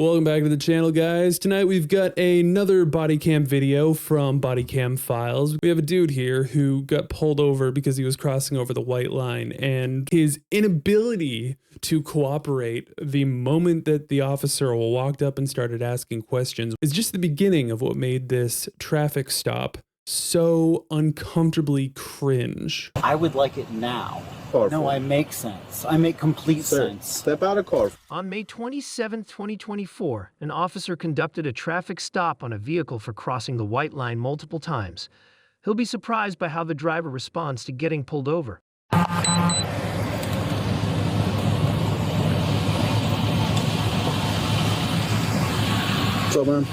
Welcome back to the channel, guys. Tonight we've got another body cam video from Body Cam Files. We have a dude here who got pulled over because he was crossing over the white line, and his inability to cooperate the moment that the officer walked up and started asking questions is just the beginning of what made this traffic stop so uncomfortably cringe. I would like it now. No, I make sense. I make complete sense. Step out of car. On May 27, 2024, an officer conducted a traffic stop on a vehicle for crossing the white line multiple times. He'll be surprised by how the driver responds to getting pulled over. What's up, man?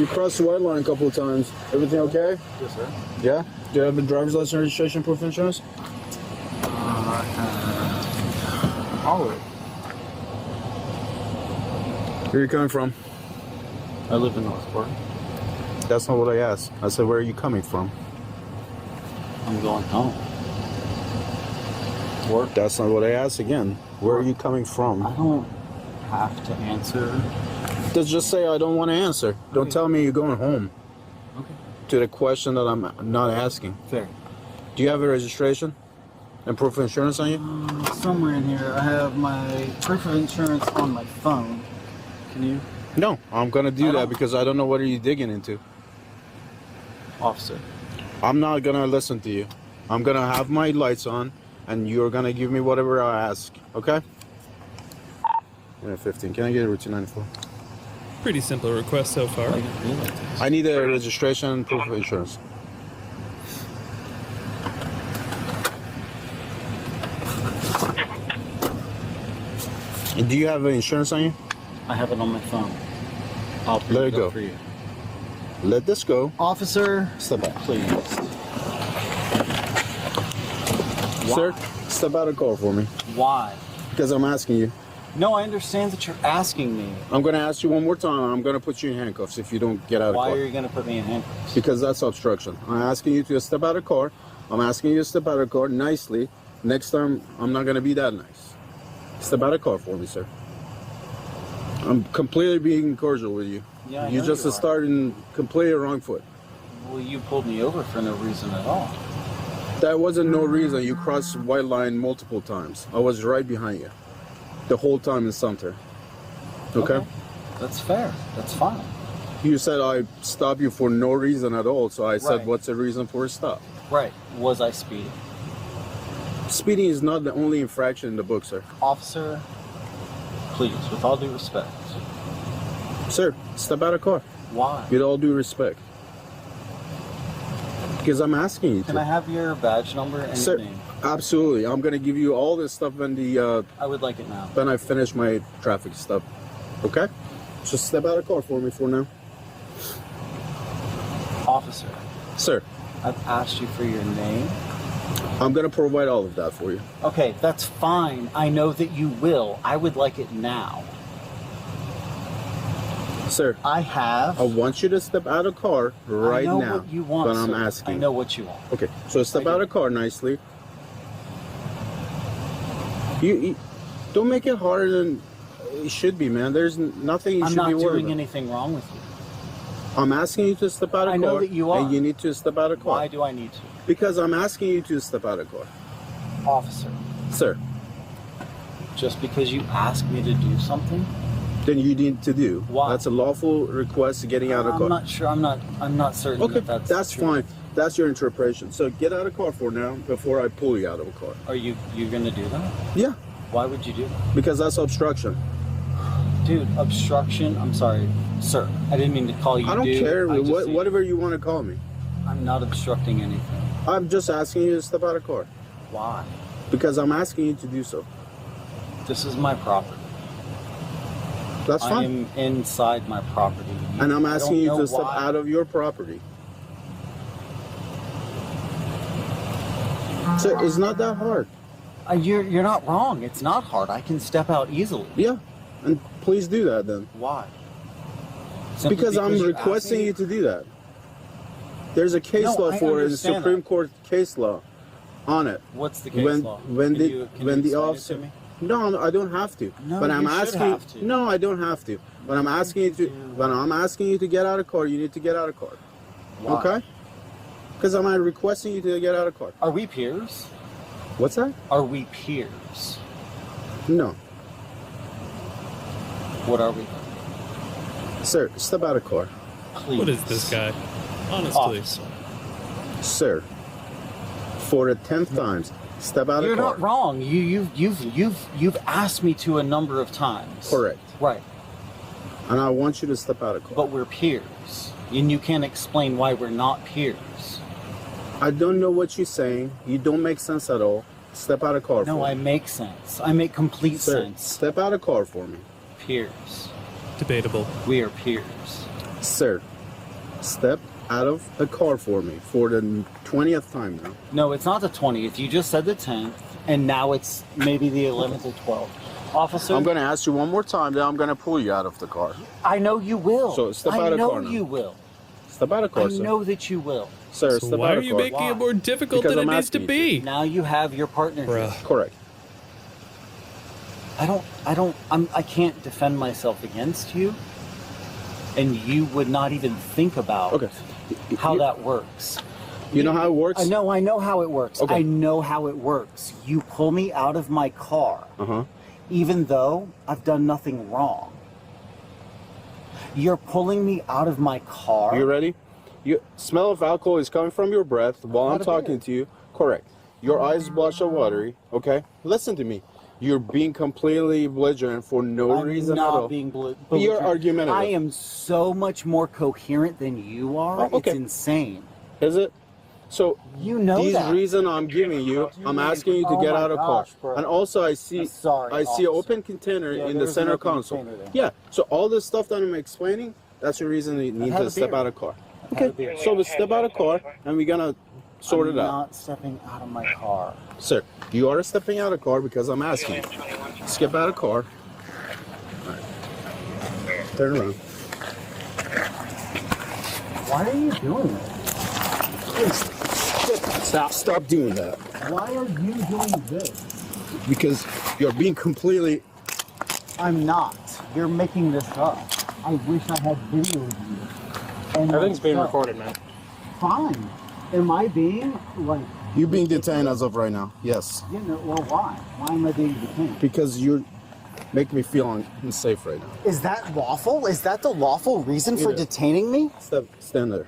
You crossed the white line a couple of times. Everything okay? Yes, sir. Yeah? Do you have a driver's license, registration, proof of insurance? All right. Where are you coming from? I live in Northport. That's not what I asked. I said, where are you coming from? I'm going home. Work. That's not what I asked again. Where are you coming from? I don't have to answer. Just say I don't want to answer. Don't tell me you're going home. Okay. To the question that I'm not asking. Fair. Do you have a registration and proof of insurance on you? Somewhere in here, I have my proof of insurance on my phone. Can you? No, I'm going to do that because I don't know what are you digging into. Officer. I'm not going to listen to you. I'm going to have my lights on and you're going to give me whatever I ask, okay? 15. Can I get a route 294? Pretty simple request so far. I need a registration and proof of insurance. And do you have insurance on you? I have it on my phone. I'll Let it go. for you. Let this go. Officer, Step back. please. Sir, step out of the car for me. Why? Because I'm asking you. No, I understand that you're asking me. I'm going to ask you one more time and I'm going to put you in handcuffs if you don't get out of the car. Why are you going to put me in handcuffs? Because that's obstruction. I'm asking you to step out of the car. I'm asking you to step out of the car nicely. Next time, I'm not going to be that nice. Step out of the car for me, sir. I'm completely being cordial with you. Yeah, you just started completely wrong foot. Well, you pulled me over for no reason at all. That wasn't no reason. You crossed the white line multiple times. I was right behind you the whole time in Sumter. Okay? That's fair. That's fine. You said I stopped you for no reason at all, so I said, Right. what's the reason for a stop? Right. Was I speeding? Speeding is not the only infraction in the book, sir. Officer, please, with all due respect. Sir, step out of the car. Why? With all due respect. Because I'm asking you Can to. I have your badge number and Sir, your name? absolutely. I'm going to give you all this stuff when I would like it now. when I finish my traffic stuff. Okay? Just step out of the car for me for now. Officer, Sir, I've asked you for your name. I'm going to provide all of that for you. Okay, that's fine. I know that you will. I would like it now. Sir, I have. I want you to step out of the car right I know now. what you want, But I'm sir. asking. I know what you want. Okay, so step I out do. of the car nicely. You don't make it harder than it should be, man. There's nothing you I'm should not be worried doing about. anything wrong with you. I'm asking you to step out of the I car. know that you are. And you need to step out of the car. Why do I need to? Because I'm asking you to step out of the car. Officer, Sir, just because you ask me to do something? then you need to do. Why? That's a lawful request getting out of the car. I'm not sure. I'm not certain Okay, that that's true. fine. That's your interpretation. So get out of the car for now before I pull you out of the car. Are you gonna do that? Yeah, Why would you do that? because that's obstruction. Dude, obstruction. I'm sorry, sir. I didn't mean to call you. I don't dude. care. I just see- Whatever you want to call me. I'm not obstructing anything. I'm just asking you to step out of the car. Why? Because I'm asking you to do so. This is my property. That's I fine. am inside my property. And I'm I asking don't you know to step why. out of your property. So it's not that hard. You're not wrong. It's not hard. I can step out easily. Yeah. And please do that then. Why? Simply Because I'm you asked requesting me? you to do that. There's a case No, law I for it, the understand Supreme that. Court case law on it. What's the case When- law? when Can the- you when the explain it officer- to me? No, I don't have to. No, but I'm you should asking. have to. No, I don't have to. But I'm asking you to. When I'm asking you to get out of car, you need to get out of car. Why? Okay? Because I'm requesting you to get out of car. Are we peers? What's that? Are we peers? No, What are we? sir. Step out of car, Please. What is this guy? Honestly. Officer. sir. For the 10th times, step out You're of car. not wrong. You've asked me to a number of times. Correct. Right. And I want you to step out of car. But we're peers. And you can't explain why we're not peers. I don't know what you're saying. You don't make sense at all. Step out of car No, for I me. make sense. I make complete Sir, sense. step out of car for me. Peers. Debatable. We are peers. Sir, step out of the car for me for the 20th time now. No, it's not the 20th. You just said the 10th, and now it's maybe the 11th or 12th. Officer, I'm going to ask you one more time, then I'm going to pull you out of the car. I know you will. So step out of car I now. know you will. Step out of car, I sir. know that you will. Sir, So step why out are of you car. making it more difficult Because than it I'm needs to asking you be? Now you have your partner here. Bruh. Correct. I can't defend myself against you, and you would not even think about Okay. how that works. You know how it works? I know how it works. Okay. I know how it works. You pull me out of my car, Uh-huh. even though I've done nothing wrong. You're pulling me out of my car. You ready? You smell of alcohol is coming from your breath while I'm Not a talking bit. to you. Correct. Your eyes bloodshot watery. Okay. Listen to me. You're being completely belligerent for no I'm reason not at all. being You're belligerent. argumentative. I am so much more coherent than you are. Oh, okay. It's insane. Is it? So You know these that. reason I'm giving you, I'm asking you to Oh get my out of car. gosh, bro. And also I see I'm sorry, I see an officer. open container Yeah, in the there's an center open console. container there. Yeah. So all this stuff that I'm explaining, that's the reason you need had to a step beer. out of car. had a beer. So we step out of car and we're gonna sort I'm it out. not stepping out of my car. Sir, you are stepping out of car because I'm asking you. Skip out of car. All right. Turn around. Why are you doing this? Stop doing that. Why are you doing this? Because you're being completely. I'm not. You're making this up. I wish I had video of you. And Everything's being myself. recorded, man. Fine. Am I being like? You're being detained as of right now. Yes. You know, well, why? Why am I being detained? Because you make me feel unsafe right now. Is that lawful? Is that the lawful reason for It is. detaining me? Stand there.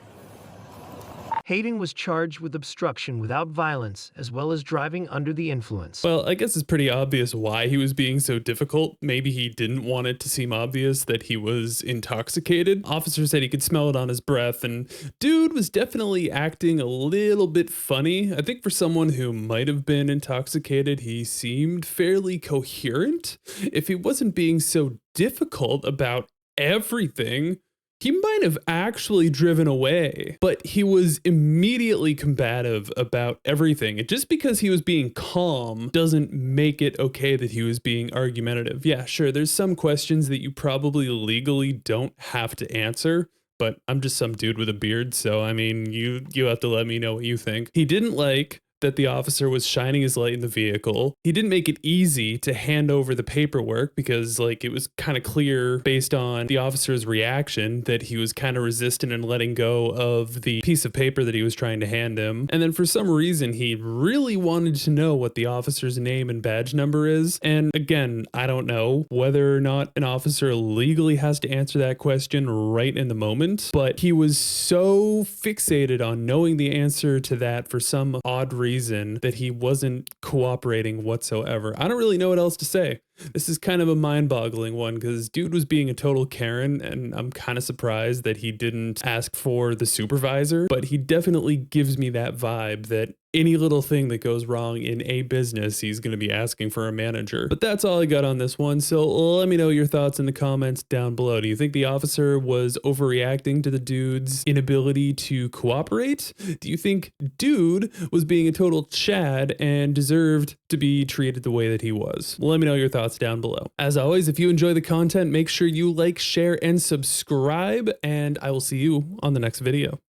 Hayden was charged with obstruction without violence, as well as driving under the influence. Well, I guess it's pretty obvious why he was being so difficult. Maybe he didn't want it to seem obvious that he was intoxicated. Officer said he could smell it on his breath, and dude was definitely acting a little bit funny. I think for someone who might have been intoxicated, he seemed fairly coherent. If he wasn't being so difficult about everything, he might have actually driven away, but he was immediately combative about everything. And just because he was being calm doesn't make it okay that he was being argumentative. Yeah, sure, there's some questions that you probably legally don't have to answer, but I'm just some dude with a beard, so I mean, you have to let me know what you think. He didn't like that the officer was shining his light in the vehicle. He didn't make it easy to hand over the paperwork because like it was kind of clear based on the officer's reaction that he was kind of resistant and letting go of the piece of paper that he was trying to hand him. And then for some reason, he really wanted to know what the officer's name and badge number is. And again, I don't know whether or not an officer legally has to answer that question right in the moment, but he was so fixated on knowing the answer to that for some odd reason that he wasn't cooperating whatsoever. I don't really know what else to say. This is kind of a mind-boggling one because dude was being a total Karen, and I'm kind of surprised that he didn't ask for the supervisor, but he definitely gives me that vibe that any little thing that goes wrong in a business, he's going to be asking for a manager. But that's all I got on this one, so let me know your thoughts in the comments down below. Do you think the officer was overreacting to the dude's inability to cooperate? Do you think dude was being a total Chad and deserved to be treated the way that he was? Let me know your thoughts down below. As always, if you enjoy the content, make sure you like, share, and subscribe, and I will see you on the next video.